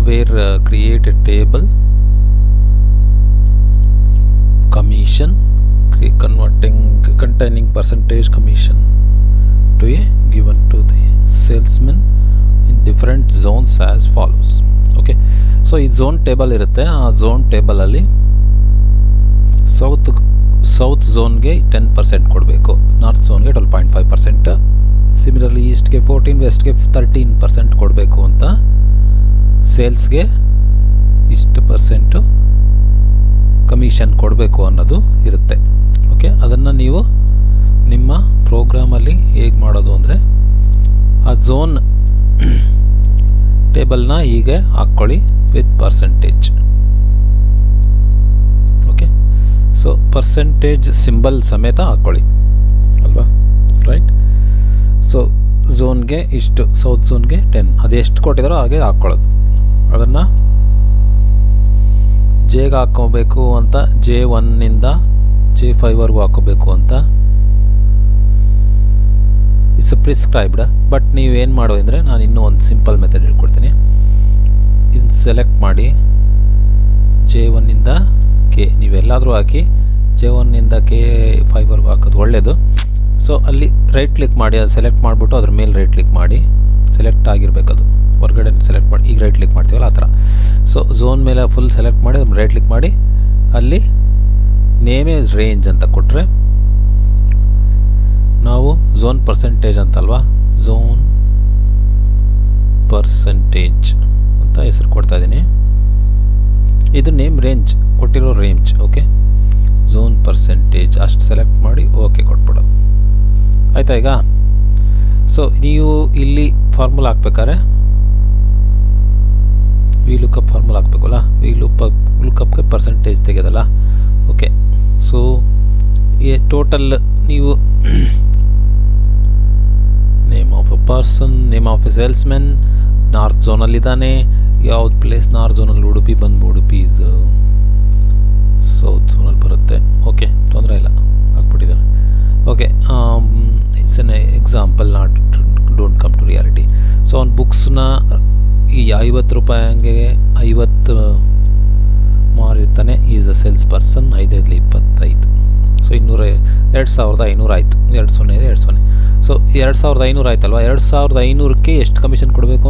where create a table commission containing percentage commission to a given to the salesman in different zones as follows. Okay, so ಈ zone table ಇರುತ್ತೆ. ಆ zone ಟೇಬಲಲ್ಲಿ south ಝೋನ್ಗೆ 10% ಕೊಡಬೇಕು, north ಝೋನ್ಗೆ 12.5%, similarly ಈಸ್ಟ್ಗೆ 14%, ವೆಸ್ಟ್ಗೆ 13% ಕೊಡಬೇಕು ಅಂತ, ಸೇಲ್ಸ್ಗೆ ಇಷ್ಟು percent commission ಕೊಡಬೇಕು ಅನ್ನೋದು ಇರುತ್ತೆ. ಓಕೆ, ಅದನ್ನು ನೀವು ನಿಮ್ಮ ಪ್ರೋಗ್ರಾಮಲ್ಲಿ ಹೇಗೆ ಮಾಡೋದು ಅಂದರೆ, ಆ ಝೋನ್ ಟೇಬಲ್ನ ಹೀಗೆ ಹಾಕ್ಕೊಳ್ಳಿ with percentage. Okay, so percentage symbol ಸಮೇತ ಹಾಕ್ಕೊಳ್ಳಿ ಅಲ್ವಾ, ರೈಟ್. ಸೊ ಝೋನ್ಗೆ ಇಷ್ಟು, ಸೌತ್ ಝೋನ್ಗೆ 10, ಅದೆಷ್ಟು ಕೊಟ್ಟಿದ್ದಾರೋ ಹಾಗೆ ಹಾಕ್ಕೊಳ್ಳೋದು. ಅದನ್ನು ಜೆಗೆ ಹಾಕ್ಕೋಬೇಕು ಅಂತ, J1 J5 ಹಾಕೋಬೇಕು ಅಂತ ಇಟ್ಸ್ ಪ್ರಿಸ್ಕ್ರೈಬ್ಡ್. ಬಟ್ ನೀವೇನು ಮಾಡೋ ಅಂದರೆ, ನಾನು ಇನ್ನೂ ಒಂದು ಸಿಂಪಲ್ ಮೆಥಡ್ ಹೇಳ್ಕೊಡ್ತೀನಿ. ಇದನ್ನು ಸೆಲೆಕ್ಟ್ ಮಾಡಿ J1 K, ನೀವೆಲ್ಲಾದರೂ ಹಾಕಿ J1 K5 ಹಾಕೋದು ಒಳ್ಳೆಯದು. ಸೊ ಅಲ್ಲಿ ರೈಟ್ ಕ್ಲಿಕ್ ಮಾಡಿ, ಅದು ಸೆಲೆಕ್ಟ್ ಮಾಡಿಬಿಟ್ಟು ಅದ್ರ ಮೇಲೆ ರೈಟ್ ಕ್ಲಿಕ್ ಮಾಡಿ, ಸೆಲೆಕ್ಟ್ ಆಗಿರಬೇಕದು, ಹೊರಗಡೆ ಸೆಲೆಕ್ಟ್ ಮಾಡಿ, ಈಗ ರೈಟ್ ಕ್ಲಿಕ್ ಮಾಡ್ತೀವಲ್ಲ ಆ ಥರ. ಸೊ ಝೋನ್ ಮೇಲೆ ಫುಲ್ ಸೆಲೆಕ್ಟ್ ಮಾಡಿ ಅದನ್ನು ರೈಟ್ ಕ್ಲಿಕ್ ಮಾಡಿ, ಅಲ್ಲಿ ನೇಮ್ ಈಸ್ ರೇಂಜ್ ಅಂತ ಕೊಟ್ಟರೆ, ನಾವು ಝೋನ್ ಪರ್ಸೆಂಟೇಜ್ ಅಂತಲ್ವಾ, ಝೋನ್ ಪರ್ಸೆಂಟೇಜ್ ಅಂತ ಹೆಸರು ಕೊಡ್ತಾ ಇದ್ದೀನಿ. ಇದು ನೇಮ್ ರೇಂಜ್, ಕೊಟ್ಟಿರೋ ರೇಂಜ್. ಓಕೆ, ಝೋನ್ ಪರ್ಸೆಂಟೇಜ್ ಅಷ್ಟು ಸೆಲೆಕ್ಟ್ ಮಾಡಿ ಓಕೆ ಕೊಟ್ಬಿಡೋದು. ಆಯಿತಾ ಈಗ? ಸೊ ನೀವು ಇಲ್ಲಿ ಫಾರ್ಮುಲಾ ಹಾಕ್ಬೇಕಾದ್ರೆ ವಿ ಲುಕಪ್ ಫಾರ್ಮುಲಾ ಹಾಕಬೇಕಲ್ಲ, ವಿ ಲುಕಪ್ಗೆ ಪರ್ಸೆಂಟೇಜ್ ತೆಗೆಯೋದಲ್ಲ. ಓಕೆ, ಸೊ ಟೋಟಲ್ ನೀವು name of a person, name of a salesmen, north ಝೋನಲ್ಲಿದ್ದಾನೆ, ಯಾವ್ದು ಪ್ಲೇಸ್ ನಾರ್ತ್ ಝೋನಲ್ಲಿ, ಉಡುಪಿ ಬಂದು ಉಡುಪಿ ಸೌತ್ ಝೋನಲ್ಲಿ ಬರುತ್ತೆ. ಓಕೆ, ತೊಂದರೆ ಇಲ್ಲ, ಹಾಕ್ಬಿಟ್ಟಿದ್ದಾರೆ. Okay, it's an example, don't come to reality. So ಅವ್ನು ಬುಕ್ಸ್ನ ಈ 50 ರೂಪಾಯಿಗೆ 50 ಮಾರಿರ್ತಾನೆ. Is a sales person, 5/25. So 2,500 ಆಯಿತು. 2,000. ಸೊ 2,500 ಆಯ್ತಲ್ವ, 2,500ಕ್ಕೆ ಎಷ್ಟು ಕಮಿಷನ್ ಕೊಡಬೇಕು?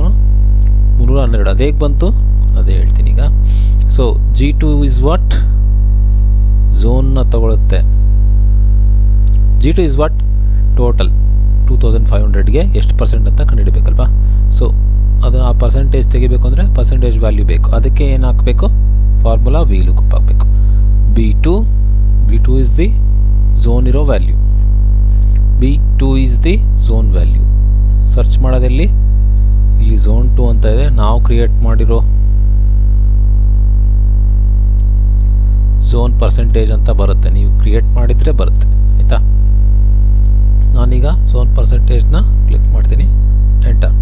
312. ಅದು ಹೇಗೆ ಬಂತು ಅದೇ ಹೇಳ್ತೀನಿ ಈಗ. ಸೊ G2 ಇಸ್ ವಾಟ್, ಝೋನ್ನ ತಗೊಳುತ್ತೆ. G2 ಇಸ್ ವಾಟ್, ಟೋಟಲ್ 2,500ಗೆ ಎಷ್ಟು ಪರ್ಸೆಂಟ್ ಅಂತ ಕಂಡುಹಿಡಬೇಕಲ್ವಾ. ಸೊ ಅದನ್ನು ಆ ಪರ್ಸೆಂಟೇಜ್ ತೆಗಿಬೇಕು ಅಂದರೆ ಪರ್ಸೆಂಟೇಜ್ ವ್ಯಾಲ್ಯೂ ಬೇಕು. ಅದಕ್ಕೆ ಏನು ಹಾಕಬೇಕು? ಫಾರ್ಮುಲಾ ವಿ ಲುಕಪ್ ಹಾಕಬೇಕು. B2 ಇಸ್ ದಿ ಝೋನ್ ಇರೋ value, B2 is the zone value. Search ಮಾಡೋದಲ್ಲಿ ಇಲ್ಲಿ ಝೋನ್ 2 ಅಂತ ಇದೆ, ನಾವು ಕ್ರಿಯೇಟ್ ಮಾಡಿರೋ ಝೋನ್ ಪರ್ಸೆಂಟೇಜ್ ಅಂತ ಬರುತ್ತೆ. ನೀವು ಕ್ರಿಯೇಟ್ ಮಾಡಿದರೆ ಬರುತ್ತೆ, ಆಯಿತಾ. ನಾನೀಗ ಝೋನ್ ಪರ್ಸೆಂಟೇಜ್ನ ಕ್ಲಿಕ್ ಮಾಡ್ತೀನಿ, enter.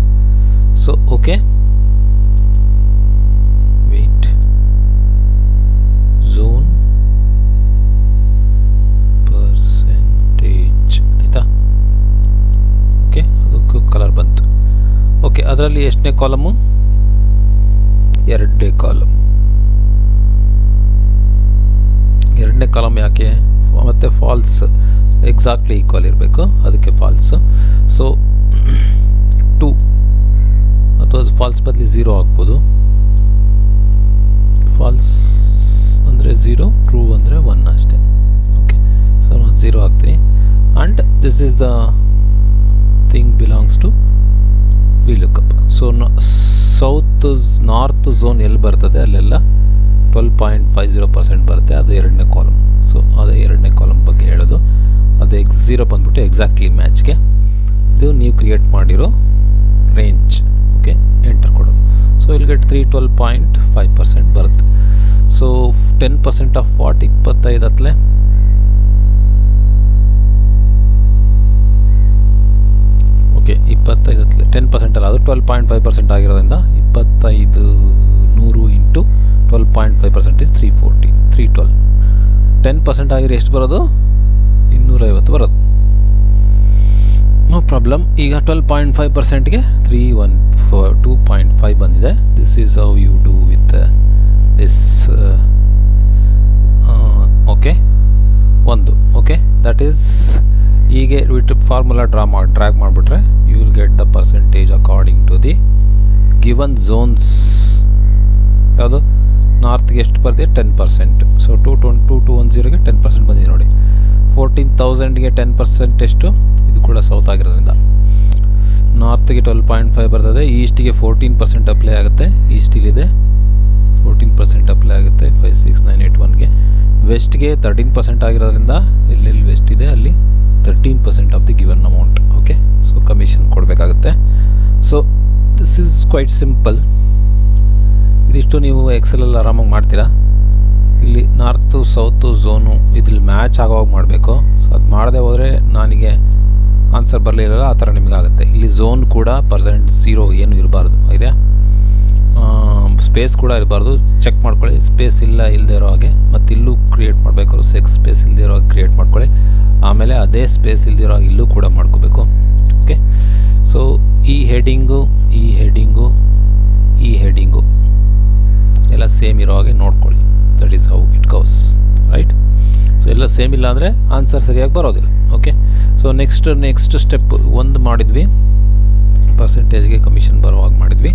So okay, wait, zone percentage ಆಯಿತಾ. ಓಕೆ, ಅದಕ್ಕೂ ಕಲರ್ ಬಂತು. ಓಕೆ, ಅದರಲ್ಲಿ ಎಷ್ಟನೇ ಕಾಲಮು? 2ನೇ ಕಾಲಮ್. 2ನೇ ಕಾಲಮ್ ಯಾಕೆ? ಮತ್ತು ಫಾಲ್ಸ್, ಎಕ್ಸಾಕ್ಟ್ಲಿ ಈಕ್ವಲ್ ಇರಬೇಕು, ಅದಕ್ಕೆ ಫಾಲ್ಸ್. ಸೊ 2 ಅಥವಾ ಫಾಲ್ಸ್ ಬದಲಿ 0 ಹಾಕ್ಬೋದು. ಫಾಲ್ಸ್ ಅಂದರೆ 0, ಟ್ರೂ ಅಂದರೆ 1 ಅಷ್ಟೇ. ಓಕೆ, ಸೊ ನಾನು 0 ಹಾಕ್ತೀನಿ. And this is the thing belongs to V lookup. So north zone ಎಲ್ಲಿ ಬರ್ತದೆ ಅಲ್ಲೆಲ್ಲ 12.50% ಬರುತ್ತೆ. ಅದು 2ನೇ ಕಾಲಮ್. ಸೊ ಅದೇ 2ನೇ ಕಾಲಮ್ ಬಗ್ಗೆ ಹೇಳೋದು. ಅದು 0 ಬಂದ್ಬಿಟ್ಟು ಎಕ್ಸಾಕ್ಟ್ಲಿ ಮ್ಯಾಚ್ಗೆ ಇದು ನೀವು ಕ್ರಿಯೇಟ್ ಮಾಡಿರೋ ರೇಂಜ್. ಓಕೆ, ಎಂಟರ್ ಕೊಡೋದು. ಸೊ ಇಲ್ಲಿ ಗೆಟ್ 12.5% ಬರುತ್ತೆ. So 10% of what? 25 ಹತ್ತಲೆ ಓಕೆ, 25 ಹತ್ತಲೆ 10% ಅಲ್ಲ, ಅದು 12.5% ಆಗಿರೋದ್ರಿಂದ 25,100 ಇಂಟು 12.5% ಇಸ್ 340, 312. 10% ಆಗಿರೋ ಎಷ್ಟು ಬರೋದು? 250 ಬರೋದು. No problem. ಪ್ರಾಬ್ಲಮ್. ಈಗ 12.5%ಗೆ 2.5 ಬಂದಿದೆ. This is how you do with this. Okay, okay, that is ಹೀಗೆ ವಿತ್ ಫಾರ್ಮುಲಾ ಡ್ರ್ಯಾಗ್ ಮಾಡಿಬಿಟ್ರೆ you will get the percentage according to the given zones. ಯಾವುದು ನಾರ್ತ್ಗೆ ಎಷ್ಟು ಬರ್ತಿದೆ? 10%. ಸೊ 210ಗೆ 10% ಬಂದಿದೆ ನೋಡಿ. 14,000ಗೆ 10% ಎಷ್ಟು? ಇದು ಕೂಡ ಸೌತ್ ಆಗಿರೋದ್ರಿಂದ ನಾರ್ತ್ಗೆ 12.5 ಬರ್ತದೆ. ಈಸ್ಟಿಗೆ 14% ಅಪ್ಲೈ ಆಗುತ್ತೆ. ಈಸ್ಟಿಗಿದೆ 14% ಅಪ್ಲೈ ಆಗುತ್ತೆ 5, 6, 9, 8, 1ಗೆ. ವೆಸ್ಟ್ಗೆ 13% ಆಗಿರೋದ್ರಿಂದ ಎಲ್ಲೆಲ್ಲಿ ವೆಸ್ಟ್ ಇದೆ ಅಲ್ಲಿ 13% of the given amount. Okay, so commission ಕೊಡಬೇಕಾಗುತ್ತೆ. So this is quite simple. ಇದಿಷ್ಟು ನೀವು ಎಕ್ಸೆಲಲ್ಲಿ ಆರಾಮಾಗಿ ಮಾಡ್ತೀರಾ. ಇಲ್ಲಿ ನಾರ್ತು ಸೌತು ಝೋನು ಇದ್ರಲ್ಲಿ ಮ್ಯಾಚ್ ಆಗೋವಾಗ ಮಾಡಬೇಕು. ಸೊ ಅದು ಮಾಡದೆ ಹೋದರೆ ನನಗೆ ಆನ್ಸರ್ ಬರಲಿಲ್ಲ, ಆ ಥರ ನಿಮಗಾಗುತ್ತೆ. ಇಲ್ಲಿ ಝೋನ್ ಕೂಡ %0 ಏನು ಇರಬಾರ್ದು ಇದೆ. ಸ್ಪೇಸ್ ಕೂಡ ಇರಬಾರ್ದು. ಚೆಕ್ ಮಾಡ್ಕೊಳ್ಳಿ, ಸ್ಪೇಸ್ ಇಲ್ಲದೆ ಇರೋ ಹಾಗೆ. ಮತ್ತು ಇಲ್ಲೂ ಕ್ರಿಯೇಟ್ ಮಾಡಬೇಕು, ಸ್ಪೇಸ್ ಇಲ್ಲದೆ ಇರೋ ಹಾಗೆ ಕ್ರಿಯೇಟ್ ಮಾಡ್ಕೊಳ್ಳಿ. ಆಮೇಲೆ ಅದೇ ಸ್ಪೇಸ್ ಇಲ್ಲದಿರೋ ಹಾಗೆ ಇಲ್ಲೂ ಕೂಡ ಮಾಡ್ಕೋಬೇಕು. ಓಕೆ, ಸೊ ಈ ಹೆಡಿಂಗು ಎಲ್ಲ ಸೇಮ್ ಇರೋ ಹಾಗೆ ನೋಡ್ಕೊಳ್ಳಿ. That is how it goes, right? So ಎಲ್ಲ ಸೇಮ್ ಇಲ್ಲ ಅಂದರೆ ಆನ್ಸರ್ ಸರಿಯಾಗಿ ಬರೋದಿಲ್ಲ. ಓಕೆ, ಸೊ ನೆಕ್ಸ್ಟ್ ಸ್ಟೆಪ್ ಒಂದು ಮಾಡಿದ್ವಿ, ಪರ್ಸೆಂಟೇಜ್ಗೆ ಕಮಿಷನ್ ಬರುವಾಗ ಮಾಡಿದ್ವಿ.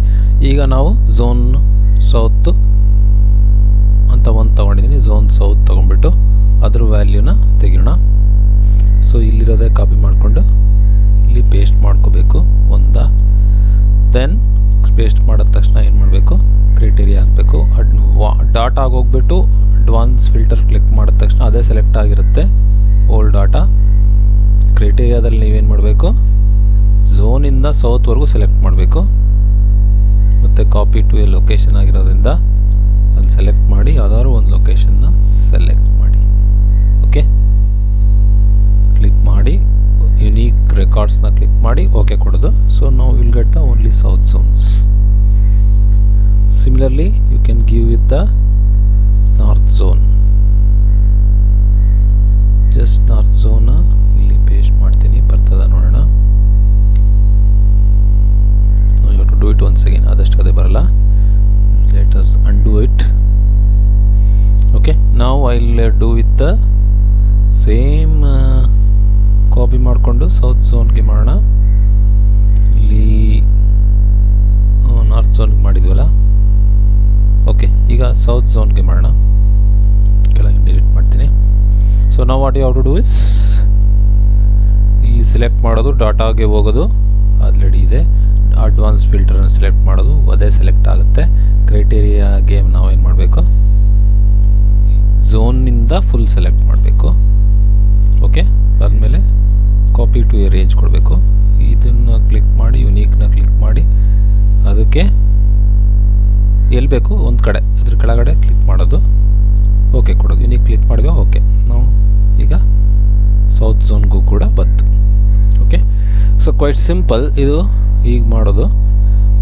ಈಗ ನಾವು ಝೋನ್ ಸೌತ್ ಅಂತ ಒಂದು ತೊಗೊಂಡಿದ್ದೀನಿ. ಝೋನ್ ಸೌತ್ ತೊಗೊಂಡ್ಬಿಟ್ಟು ಅದ್ರ ವ್ಯಾಲ್ಯೂನ ತೆಗಿಯೋಣ. ಸೊ ಇಲ್ಲಿರೋದೇ ಕಾಪಿ ಮಾಡಿಕೊಂಡು ಇಲ್ಲಿ ಪೇಸ್ಟ್ ಮಾಡ್ಕೋಬೇಕು. ದೆನ್ ಪೇಸ್ಟ್ ಮಾಡಿದ ತಕ್ಷಣ ಏನು ಮಾಡಬೇಕು? ಕ್ರೈಟೀರಿಯಾ ಹಾಕಬೇಕು. ಡಾಟಾ ಆಗೋಗ್ಬಿಟ್ಟು ಅಡ್ವಾನ್ಸ್ ಫಿಲ್ಟರ್ ಕ್ಲಿಕ್ ಮಾಡಿದ ತಕ್ಷಣ ಅದೇ ಸೆಲೆಕ್ಟ್ ಆಗಿರುತ್ತೆ, ಓಲ್ಡ್ ಡಾಟಾ. ಕ್ರೈಟೀರಿಯಾದಲ್ಲಿ ನೀವೇನು ಮಾಡಬೇಕು? ಝೋನಿಂದ ಸೌತ್ವರೆಗೂ ಸೆಲೆಕ್ಟ್ ಮಾಡಬೇಕು. ಮತ್ತು ಕಾಪಿ ಟು ಎ ಲೊಕೇಶನ್ ಆಗಿರೋದ್ರಿಂದ ಅಲ್ಲಿ ಸೆಲೆಕ್ಟ್ ಮಾಡಿ ಯಾವುದಾದ್ರು ಒಂದು ಲೊಕೇಶನ್ನ ಸೆಲೆಕ್ಟ್ ಮಾಡಿ. ಓಕೆ, ಕ್ಲಿಕ್ ಮಾಡಿ ಯುನೀಕ್ ರೆಕಾರ್ಡ್ಸ್ನ ಕ್ಲಿಕ್ ಮಾಡಿ ಓಕೆ ಕೊಡೋದು. ಸೊ ನಾವು will get the only south zones. Similarly you can give with the north zone. Just north ಝೋನ ಇಲ್ಲಿ ಪೇಸ್ಟ್ ಮಾಡ್ತೀನಿ, ಬರ್ತದ ನೋಡೋಣ. You have to do it once again. ಅದಷ್ಟು ಅದೇ ಬರಲ್ಲ. Let us undo it. Okay, ನಾವು I will do with the same. Copy ಮಾಡಿಕೊಂಡು ಸೌತ್ ಝೋನ್ಗೆ ಮಾಡೋಣ. ಇಲ್ಲಿ ನಾರ್ತ್ ಝೋನ್ಗೆ ಮಾಡಿದ್ವಲ್ಲ. ಓಕೆ, ಈಗ ಸೌತ್ ಝೋನ್ಗೆ ಮಾಡೋಣ. ಕೆಳಗೆ ಡಿಲೀಟ್ ಮಾಡ್ತೀನಿ. ಸೊ ನಾವು what you have to do is ಇಲ್ಲಿ ಸೆಲೆಕ್ಟ್ ಮಾಡೋದು, ಡಾಟಾಗೆ ಹೋಗೋದು, ಆಲ್ರೆಡಿ ಇದೆ. ಅಡ್ವಾನ್ಸ್ ಫಿಲ್ಟರ್ನ ಸೆಲೆಕ್ಟ್ ಮಾಡೋದು, ಅದೇ ಸೆಲೆಕ್ಟ್ ಆಗುತ್ತೆ. ಕ್ರೈಟೀರಿಯಾಗೆ ನಾವೇನು ಮಾಡಬೇಕು? ಝೋನ್ನಿಂದ ಫುಲ್ ಸೆಲೆಕ್ಟ್ ಮಾಡಬೇಕು. ಓಕೆ, ಆದಮೇಲೆ ಕಾಪಿ ಟು ಎ ರೇಂಜ್ ಕೊಡಬೇಕು. ಇದನ್ನು ಕ್ಲಿಕ್ ಮಾಡಿ ಯುನೀಕ್ನ ಕ್ಲಿಕ್ ಮಾಡಿ ಅದಕ್ಕೆ ಎಲ್ಲಿ ಬೇಕು ಒಂದು ಕಡೆ ಇದ್ರ ಕೆಳಗಡೆ ಕ್ಲಿಕ್ ಮಾಡೋದು, ಓಕೆ ಕೊಡೋದು. ಯುನೀಕ್ ಕ್ಲಿಕ್ ಮಾಡಿದ್ವಿ. ಓಕೆ, ನಾವು ಈಗ ಸೌತ್ ಝೋನ್ಗೂ ಕೂಡ ಬಂತು. ಓಕೆ, ಸೊ ಕ್ವೈಟ್ ಸಿಂಪಲ್ ಇದು ಈಗ ಮಾಡೋದು.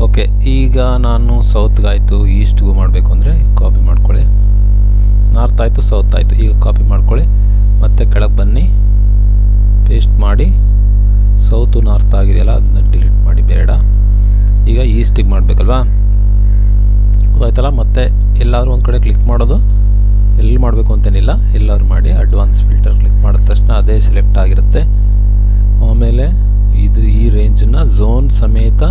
ಓಕೆ, ಈಗ ನಾನು ಸೌತ್ಗಾಯಿತು, ಈಸ್ಟ್ಗೂ ಮಾಡಬೇಕು ಅಂದರೆ ಕಾಪಿ ಮಾಡ್ಕೊಳ್ಳಿ. ನಾರ್ತ್ ಆಯಿತು, ಸೌತ್ ಆಯಿತು. ಈಗ ಕಾಪಿ ಮಾಡ್ಕೊಳ್ಳಿ, ಮತ್ತೆ ಕೆಳಗೆ ಬನ್ನಿ, ಪೇಸ್ಟ್ ಮಾಡಿ. ಸೌತು ನಾರ್ತ್ ಆಗಿದೆಯಲ್ಲ ಅದನ್ನ ಡಿಲೀಟ್ ಮಾಡಿ, ಬೇಡ. ಈಗ ಈಸ್ಟಿಗೆ ಮಾಡಬೇಕಲ್ವಾ? ಗೊತ್ತಾಯ್ತಲ್ಲ? ಮತ್ತೆ ಎಲ್ಲಾದರೂ ಒಂದು ಕಡೆ ಕ್ಲಿಕ್ ಮಾಡೋದು, ಎಲ್ಲಿ ಮಾಡಬೇಕು ಅಂತೇನಿಲ್ಲ, ಎಲ್ಲಾದ್ರು ಮಾಡಿ. ಅಡ್ವಾನ್ಸ್ ಫಿಲ್ಟರ್ ಕ್ಲಿಕ್ ಮಾಡಿದ ತಕ್ಷಣ ಅದೇ ಸೆಲೆಕ್ಟ್ ಆಗಿರುತ್ತೆ. ಆಮೇಲೆ ಈ ರೇಂಜನ್ನು ಝೋನ್ ಸಮೇತ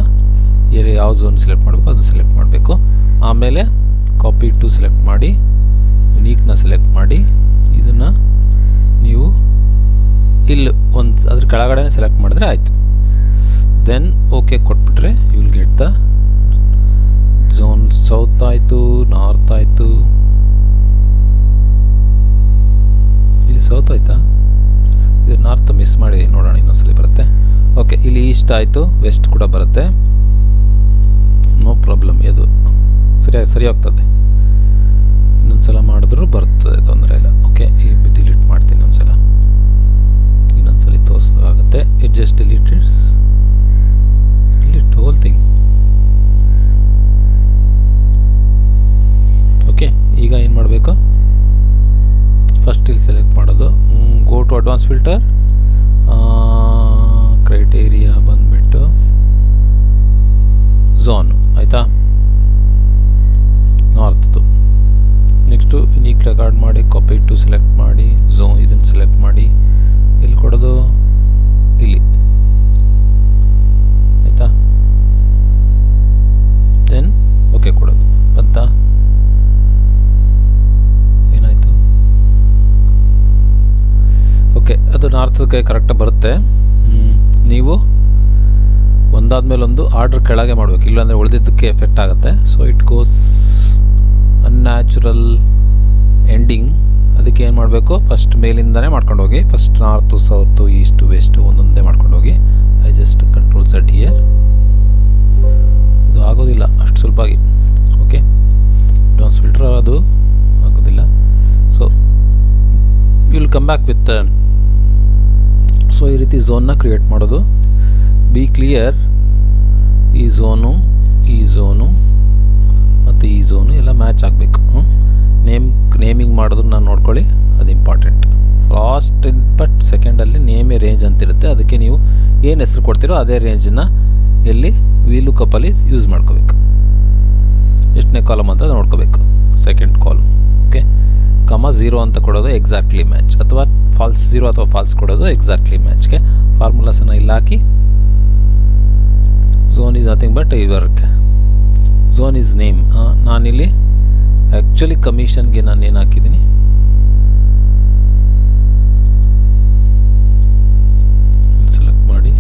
ಯಾವ ಝೋನ್ ಸೆಲೆಕ್ಟ್ ಮಾಡಬೇಕು ಅದನ್ನು ಸೆಲೆಕ್ಟ್ ಮಾಡಬೇಕು. ಆಮೇಲೆ ಕಾಪಿ ಟು ಸೆಲೆಕ್ಟ್ ಮಾಡಿ, ಯುನೀಕ್ನ ಸೆಲೆಕ್ಟ್ ಮಾಡಿ. ಇದನ್ನು ನೀವು ಇಲ್ಲಿ ಅದ್ರ ಕೆಳಗಡೆ ಸೆಲೆಕ್ಟ್ ಮಾಡಿದ್ರೆ ಆಯಿತು. ದೆನ್ ಓಕೆ ಕೊಟ್ಬಿಟ್ರೆ you will get the zone. South ಆಯಿತು, ನಾರ್ತ್ ಆಯಿತು. ಇಲ್ಲಿ ಸೌತ್ ಆಯಿತಾ? ಇದು ನಾರ್ತ್ ಮಿಸ್ ಮಾಡಿ ನೋಡೋಣ, ಇನ್ನೊಂದ್ಸಲ ಬರುತ್ತೆ. ಓಕೆ, ಇಲ್ಲಿ ಈಸ್ಟ್ ಆಯಿತು, ವೆಸ್ಟ್ ಕೂಡ ಬರುತ್ತೆ. ನೋ ಪ್ರಾಬ್ಲಮ್, ಇದು ಸರಿ ಹೋಗ್ತದೆ. ಇನ್ನೊಂದ್ಸಲ ಮಾಡಿದ್ರೂ ಬರ್ತದೆ, ತೊಂದರೆ ಇಲ್ಲ. ಓಕೆ, ಈ ಡಿಲೀಟ್ ಮಾಡ್ತೀನಿ ಒಂದ್ಸಲ, ಇನ್ನೊಂದ್ಸಲ ತೋರಿಸ್ದಾಗುತ್ತೆ. It just delete whole thing. Okay, ಈಗ ಏನು ಮಾಡಬೇಕು? ಫಸ್ಟ್ ಇಲ್ಲಿ ಸೆಲೆಕ್ಟ್ ಮಾಡೋದು, go to advance filter, criteria ಬಾಕ್ಸ್ಗೆ ಕರೆಕ್ಟಾಗಿ ಬರುತ್ತೆ. ನೀವು ಒಂದಾದ್ಮೇಲೆ ಒಂದು ಆರ್ಡ್ರ್ ಕೆಳಗೆ ಮಾಡಬೇಕು, ಇಲ್ಲಾಂದರೆ ಉಳಿದಿದ್ದಕ್ಕೆ ಎಫೆಕ್ಟ್ ಆಗುತ್ತೆ. So it goes unnatural ending. ಅದಕ್ಕೆ ಏನು ಮಾಡಬೇಕು, ಫಸ್ಟ್ ಮೇಲಿಂದನೇ ಮಾಡ್ಕೊಂಡು ಹೋಗಿ. First north, south, east, west ಒಂದೊಂದೇ ಮಾಡ್ಕೊಂಡು ಹೋಗಿ. I just control Z here. ಇದು ಆಗೋದಿಲ್ಲ ಅಷ್ಟು ಸುಲಭವಾಗಿ. ಓಕೆ, ಡಾನ್ಸ್ ಫಿಲ್ಟರ್ ಅದು ಆಗೋದಿಲ್ಲ. So you will come back with. So ಈ ರೀತಿ ಝೋನ್ನ ಕ್ರಿಯೇಟ್ ಮಾಡೋದು. ಬಿ ಕ್ಲಿಯರ್, ಈ ಝೋನು ಮತ್ತು ಈ ಝೋನು ಎಲ್ಲ ಮ್ಯಾಚ್ ಆಗಬೇಕು. ನೇಮಿಂಗ್ ಮಾಡೋದನ್ನ ನೋಡ್ಕೊಳ್ಳಿ, ಅದು ಇಂಪಾರ್ಟೆಂಟ್. ಫಾಸ್ಟ್ ಬಟ್ ಸೆಕೆಂಡಲ್ಲಿ ನೇಮೇ ರೇಂಜ್ ಅಂತಿರುತ್ತೆ. ಅದಕ್ಕೆ ನೀವು ಏನು ಹೆಸರು ಕೊಡ್ತೀರೋ ಅದೇ ರೇಂಜನ್ನು ಎಲ್ಲಿ VLOOKUP-ಅಲ್ಲಿ ಯೂಸ್ ಮಾಡ್ಕೋಬೇಕು. ಎಷ್ಟನೇ ಕಾಲಮ್ ಅಂತ ನೋಡ್ಕೋಬೇಕು, ಸೆಕೆಂಡ್ ಕಾಲಮ್. ಓಕೆ, ಕಮ 0 ಅಂತ ಕೊಡೋದು ಎಕ್ಸಾಕ್ಟ್ಲಿ ಮ್ಯಾಚ್, ಅಥವಾ ಫಾಲ್ಸ್ 0 ಅಥವಾ ಫಾಲ್ಸ್ ಕೊಡೋದು ಎಕ್ಸಾಕ್ಟ್ಲಿ ಮ್ಯಾಚ್ಗೆ. ಫಾರ್ಮುಲಾಸನ್ನು ಇಲ್ಲಿ ಹಾಕಿ, zone is nothing but your zone is name. ನಾನಿಲ್ಲಿ ಆ್ಯಕ್ಚುಲಿ ಕಮಿಷನ್ಗೆ ನಾನು ಏನು ಹಾಕಿದ್ದೀನಿ, ಸೆಲೆಕ್ಟ್ ಮಾಡಿ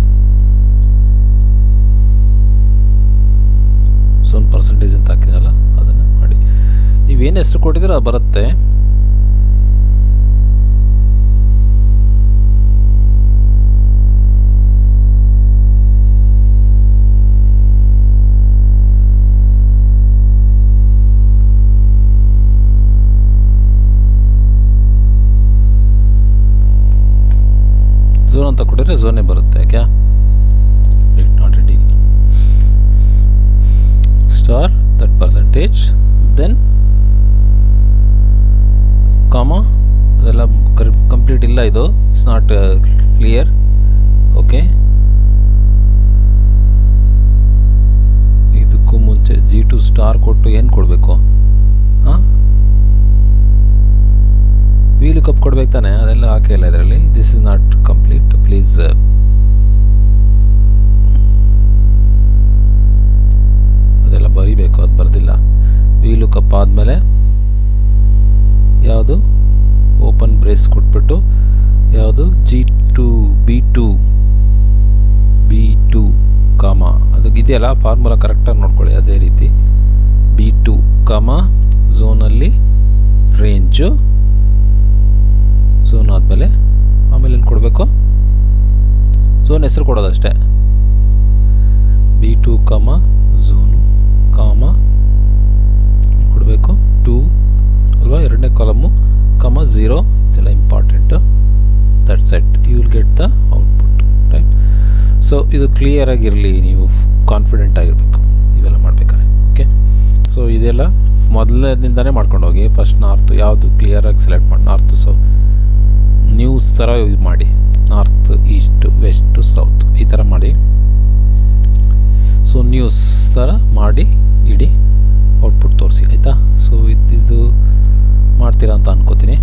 ಝೋನ್ ಪರ್ಸೆಂಟೇಜ್ ಅಂತ ಹಾಕಿದ್ನಲ್ಲ ಅದನ್ನು ಮಾಡಿ. ನೀವೇನು ಹೆಸರು ಕೊಟ್ಟಿದ್ದೀರೋ ಅದು ಬರುತ್ತೆ. ಝೋನ್ ಅಂತ ಕೊಟ್ಟಿದ್ರೆ ಝೋನೇ ಬರುತ್ತೆ. ಕ್ಯಾ not a deal. Star that percentage, then comma. ಅದೆಲ್ಲ ಕಂಪ್ಲೀಟ್ ಇಲ್ಲ, ಇದು ಇಟ್ಸ್ ನಾಟ್ ಕ್ಲಿಯರ್. ಓಕೆ, ಇದಕ್ಕೂ ಮುಂಚೆ G2 ಸ್ಟಾರ್ ಕೊಟ್ಟು ಏನು ಕೊಡಬೇಕು? VLOOKUP ಕೊಡ್ಬೇಕು ತಾನೆ, ಅದೆಲ್ಲ ಹಾಕಿಲ್ಲ ಇದರಲ್ಲಿ. This is not complete, please. ಅದೆಲ್ಲ ಬರಿಬೇಕು, ಅದು ಬರ್ದಿಲ್ಲ. VLOOKUP ಆದಮೇಲೆ ಯಾವುದು ಓಪನ್ ಬ್ರೇಸ್ ಕೊಟ್ಬಿಟ್ಟು ಯಾವುದು B2 ಕಾಮ, ಅದಕ್ಕೆ ಇದೆಯಲ್ಲ ಫಾರ್ಮುಲಾ ಕರೆಕ್ಟಾಗಿ ನೋಡ್ಕೊಳ್ಳಿ. ಅದೇ ರೀತಿ B2 ಕಾಮ ಝೋನಲ್ಲಿ ರೇಂಜು, ಝೋನ್ ಆದಮೇಲೆ ಆಮೇಲೆ ಏನು ಕೊಡಬೇಕು? ಝೋನ್ ಹೆಸರು ಕೊಡೋದಷ್ಟೇ. B2 ಕಾಮ ಝೋನು ಕಾಮ ಕೊಡಬೇಕು 2 ಅಲ್ವಾ, ಎರಡನೇ ಕಾಲಮು ಕಾಮ 0. ಇದೆಲ್ಲ important. That's it, you will get the output, right. So ಇದು ಕ್ಲಿಯರ್ ಆಗಿರಲಿ, ನೀವು ಕಾನ್ಫಿಡೆಂಟ್ ಆಗಿರಬೇಕು ಇವೆಲ್ಲ ಮಾಡಬೇಕಾದ್ರೆ. ಓಕೆ, ಸೊ ಇದೆಲ್ಲ ಮೊದಲನೇದಿಂದನೇ ಮಾಡ್ಕೊಂಡು ಹೋಗಿ. ಫಸ್ಟ್ ನಾರ್ತು ಯಾವುದು ಕ್ಲಿಯರಾಗಿ ಸೆಲೆಕ್ಟ್ ಮಾಡಿ, ನಾರ್ತು ಸೊ ನ್ಯೂಸ್ ಥರ ಯೂಸ್ ಮಾಡಿ, ನಾರ್ತ್, ಈಸ್ಟ್, ವೆಸ್ಟ್, ಸೌತ್ ಈ ಥರ ಮಾಡಿ. ಸೊ ನ್ಯೂಸ್ ಥರ ಮಾಡಿ ಇಡಿ ಔಟ್ಪುಟ್ ತೋರಿಸಿ, ಆಯಿತಾ. ಸೊ ಇದು ಮಾಡ್ತೀರಾ ಅಂತ ಅನ್ಕೋತೀನಿ.